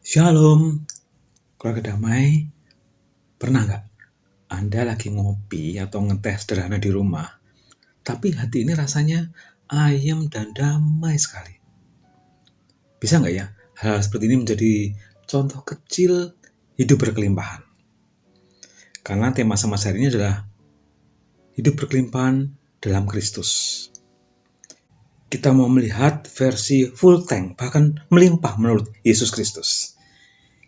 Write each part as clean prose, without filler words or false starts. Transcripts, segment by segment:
Shalom, keluarga damai. Pernah nggak Anda lagi ngopi atau ngeteh sederhana di rumah, tapi hati ini rasanya ayem dan damai sekali? Bisa nggak ya hal seperti ini menjadi contoh kecil hidup berkelimpahan? Karena tema semasa hari ini adalah hidup berkelimpahan dalam Kristus. Kita mau melihat versi full tank, bahkan melimpah menurut Yesus Kristus.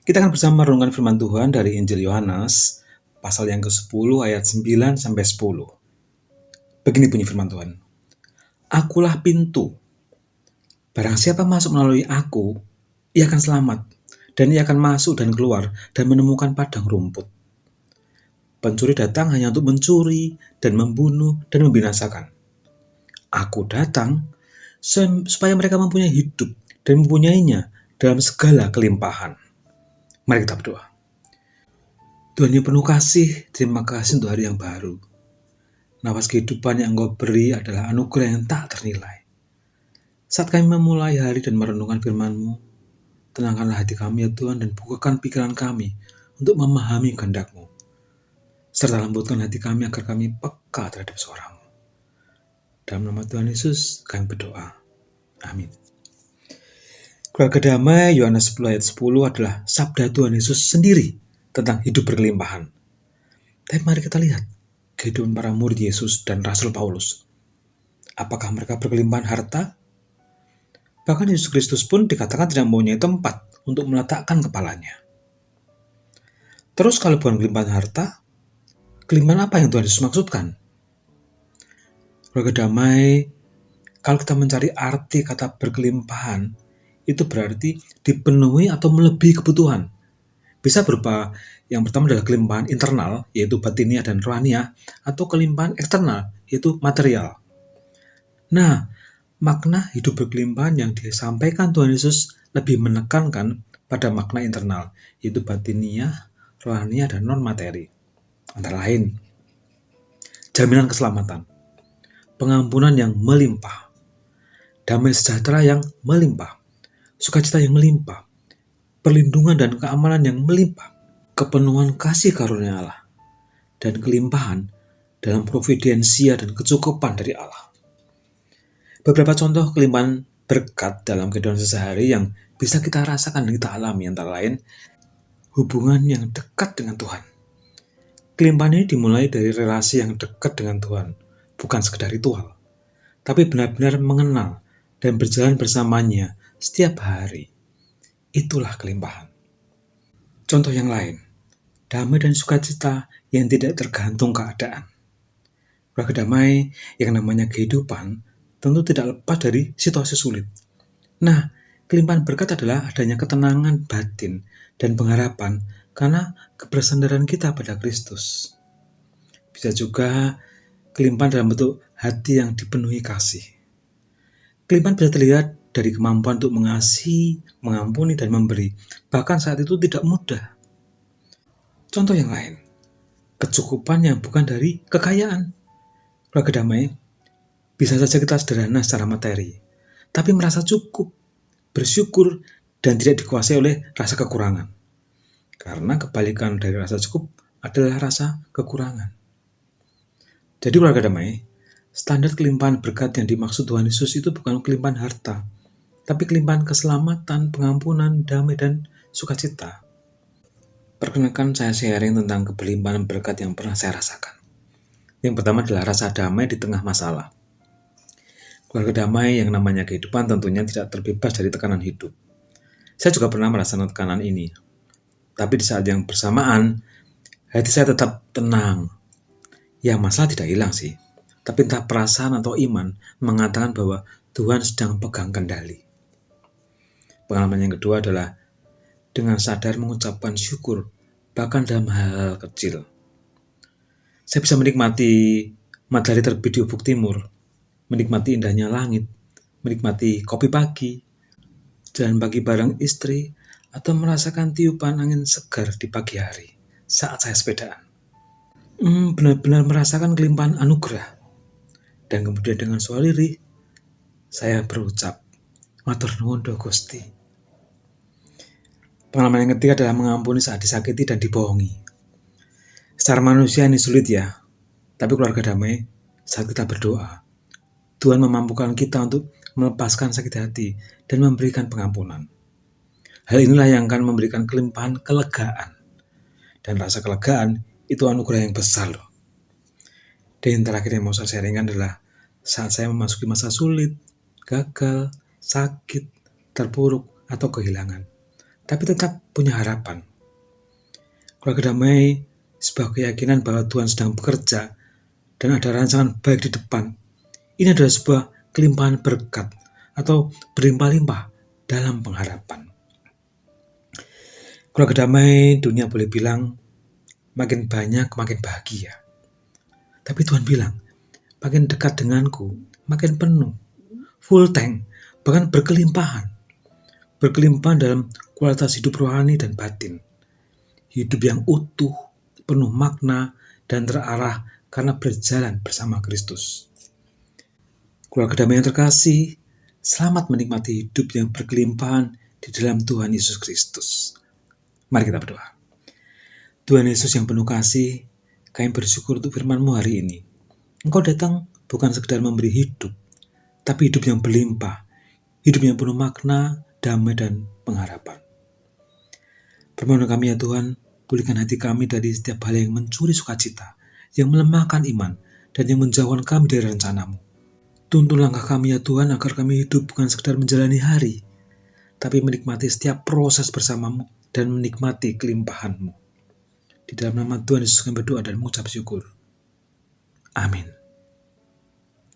Kita akan bersama merenungkan firman Tuhan dari Injil Yohanes, pasal yang ke-10 ayat 9-10. Begini bunyi firman Tuhan. Akulah pintu. Barang siapa masuk melalui aku, ia akan selamat, dan ia akan masuk dan keluar dan menemukan padang rumput. Pencuri datang hanya untuk mencuri dan membunuh dan membinasakan. Aku datang supaya mereka mempunyai hidup dan mempunyainya dalam segala kelimpahan. Mari kita berdoa. Tuhan yang penuh kasih, terima kasih untuk hari yang baru. Nafas kehidupan yang Engkau beri adalah anugerah yang tak ternilai. Saat kami memulai hari dan merenungkan firman-Mu, tenangkanlah hati kami ya Tuhan dan bukakan pikiran kami untuk memahami kehendak-Mu. Serta lembutkan hati kami agar kami peka terhadap suara-Mu. Dalam nama Tuhan Yesus kami berdoa. Amin. Keluarga damai, Yohanes 10 ayat 10 adalah sabda Tuhan Yesus sendiri tentang hidup berkelimpahan. Tapi mari kita lihat kehidupan para murid Yesus dan Rasul Paulus. Apakah mereka berkelimpahan harta? Bahkan Yesus Kristus pun dikatakan tidak mempunyai tempat untuk meletakkan kepalanya. Terus kalau bukan kelimpahan harta, kelimpahan apa yang Tuhan Yesus maksudkan? Keluarga damai, kalau kita mencari arti kata berkelimpahan, itu berarti dipenuhi atau melebihi kebutuhan. Bisa berupa yang pertama adalah kelimpahan internal, yaitu batiniah dan rohaniah, atau kelimpahan eksternal, yaitu material. Nah, makna hidup berkelimpahan yang disampaikan Tuhan Yesus lebih menekankan pada makna internal, yaitu batiniah, rohaniah, dan non-materi. Antara lain, jaminan keselamatan, pengampunan yang melimpah, damai sejahtera yang melimpah, sukacita yang melimpah, perlindungan dan keamanan yang melimpah, kepenuhan kasih karunia Allah, dan kelimpahan dalam providensia dan kecukupan dari Allah. Beberapa contoh kelimpahan berkat dalam kehidupan sehari-hari yang bisa kita rasakan dan kita alami antara lain hubungan yang dekat dengan Tuhan. Kelimpahan ini dimulai dari relasi yang dekat dengan Tuhan, bukan sekedar ritual, tapi benar-benar mengenal dan berjalan bersamanya setiap hari. Itulah kelimpahan. Contoh yang lain, damai dan sukacita yang tidak tergantung keadaan. Keluarga damai yang namanya kehidupan tentu tidak lepas dari situasi sulit. Nah, kelimpahan berkat adalah adanya ketenangan batin dan pengharapan karena kebersandaran kita pada Kristus. Bisa juga kelimpahan dalam bentuk hati yang dipenuhi kasih. Kelimpahan bisa terlihat dari kemampuan untuk mengasihi, mengampuni, dan memberi. Bahkan saat itu tidak mudah. Contoh yang lain, kecukupan yang bukan dari kekayaan. Keluarga damai, bisa saja kita sederhana secara materi, tapi merasa cukup, bersyukur, dan tidak dikuasai oleh rasa kekurangan. Karena kebalikan dari rasa cukup adalah rasa kekurangan. Jadi keluarga damai, standar kelimpahan berkat yang dimaksud Tuhan Yesus itu bukan kelimpahan harta, tapi kelimpahan keselamatan, pengampunan, damai, dan sukacita. Perkenalkan saya sharing tentang kelimpahan berkat yang pernah saya rasakan. Yang pertama adalah rasa damai di tengah masalah. Keluarga damai yang namanya kehidupan tentunya tidak terbebas dari tekanan hidup. Saya juga pernah merasakan tekanan ini. Tapi di saat yang bersamaan, hati saya tetap tenang. Ya, masalah tidak hilang sih. Tapi entah perasaan atau iman mengatakan bahwa Tuhan sedang pegang kendali. Pengalaman yang kedua adalah dengan sadar mengucapkan syukur, bahkan dalam hal kecil. Saya bisa menikmati matahari terbit di ufuk timur, menikmati indahnya langit, menikmati kopi pagi, jalan pagi bareng istri, atau merasakan tiupan angin segar di pagi hari saat saya sepedaan. Benar-benar merasakan kelimpahan anugerah. Dan kemudian dengan suara lirih, saya berucap, Matur nuwun Gusti. Pengalaman yang ketiga adalah mengampuni saat disakiti dan dibohongi. Secara manusia ini sulit ya, tapi keluarga damai saat kita berdoa. Tuhan memampukan kita untuk melepaskan sakit hati dan memberikan pengampunan. Hal inilah yang akan memberikan kelimpahan kelegaan. Dan rasa kelegaan itu anugerah yang besar loh. Dan yang terakhir yang mau saya sharingkan adalah saat saya memasuki masa sulit, gagal, sakit, terpuruk, atau kehilangan. Tapi tetap punya harapan. Keluarga damai sebuah keyakinan bahwa Tuhan sedang bekerja dan ada rancangan baik di depan. Ini adalah sebuah kelimpahan berkat atau berlimpah-limpah dalam pengharapan. Keluarga damai dunia boleh bilang makin banyak makin bahagia. Tapi Tuhan bilang makin dekat denganku makin penuh, full tank, bahkan berkelimpahan. Berkelimpahan dalam kualitas hidup rohani dan batin. Hidup yang utuh, penuh makna, dan terarah karena berjalan bersama Kristus. Keluarga damai yang terkasih, selamat menikmati hidup yang berkelimpahan di dalam Tuhan Yesus Kristus. Mari kita berdoa. Tuhan Yesus yang penuh kasih, kami bersyukur untuk firman-Mu hari ini. Engkau datang bukan sekedar memberi hidup, tapi hidup yang berlimpah, hidup yang penuh makna, damai, dan pengharapan. Permohonan kami ya Tuhan, pulihkan hati kami dari setiap hal yang mencuri sukacita, yang melemahkan iman, dan yang menjauhkan kami dari rencana-Mu. Tuntun langkah kami ya Tuhan, agar kami hidup bukan sekedar menjalani hari, tapi menikmati setiap proses bersama-Mu, dan menikmati kelimpahan-Mu. Di dalam nama Tuhan Yesus kami berdoa dan mengucap syukur. Amin.